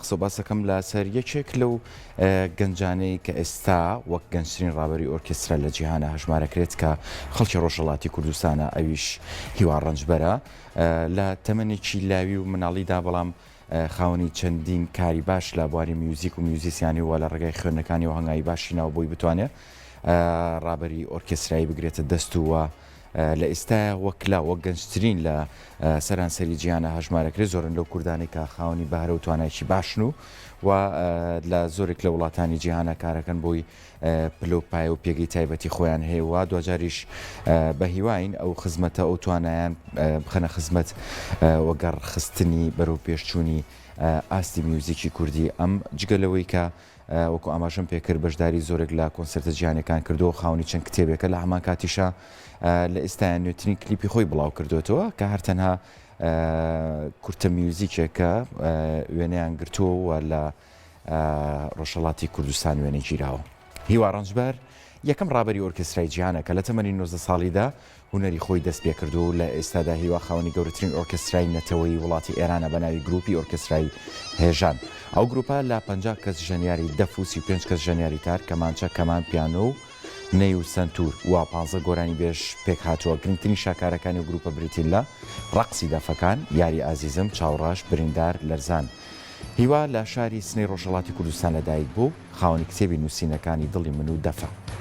قسەباسەکەم لە سەر یەکێک لەو گەنجانەی کە ئێستا وەک گەنجترین ڕابەری ئۆرکسترا لە جیهانە هەژمارەکرێت کە خەڵکی ڕۆژهەڵاتی کوردستانە ئەویش هیوا ڕەنجبەرە لە تەمەنێکی لاوی و مناڵیدا بەڵام خاوەنی چەندین کاری باش لە بواری میوزیک و میوزیسیانی وە لە ڕێگای خوێندنەکانی و هەنگاوی باشی ناو بۆی بتوانێت ڕابەری ئۆرکسترایی بگرێتە دەست وە لە ئێستا وەک گەنجترین لە سەرانسەری جیهانە هەژمارەکرێت زۆرن لەو کوردانی کە خاوەنی بەهرە و توانایکی باشن و لە زۆرێک لە وڵاتانی جیهانە کارەکەن بۆی پلۆپای و پێگەی تایبەتی خۆیان هەیە و دوجاریش بە هیواین ئەو خزمەتە ئەو توانایان بخەنە خزمەت وەگەڕ خستنی بەرەو پێشچوونی ئاستی میوزیکی کوردی ئەم جگەلەوەی کە وەکو ئاماژەم پێکرد بەشداری زۆرێک لە کۆنسرتە جیهانەکان کردو خاوەنی چەند کتێبێکە لە هەمان کاتیشە لە ئێستا نوێترین کلیپی خۆی بڵاو کردوێتەوە کە هەرتەنها کورتە میوزیکێکە وێنەیان گرتووە لە ڕۆژهەڵاتی کوردستان وێنەی گیراوە. هیوا ڕەنجبەر یەکەم ڕابەری ئۆرکسترای جیهانە کە لە تەمەنی 19 ساڵیدا هونەری خۆی دەست پێ کردو و لە ئێستادا هیوا خاوەنی گەورەترین ئۆرکسترای نەتەوەی وڵاتی ئێرانە بە ناوی گروپی ئۆرکسترای هێژان. ئەو گروپە لە 50 کەس ژەنیاری دەف و 35 کەس ژەنیاری تار کەمانچە کەمان پیانۆ و نەی و سنتور و 15 گۆرانی بێژ پێک هاتووە. گرنگترین شاکارەکانی و گروپە بریتین لە ڕەقسی دەفەکان یاری ئازیزم، چاوڕاش، بریندار، لەرزان. هیوا لە شاری سنەی ڕۆژهەڵاتی کوردستان لەدایک بوو، خاوەنی کتێبی نووسینەکانی دڵی من و دەفە.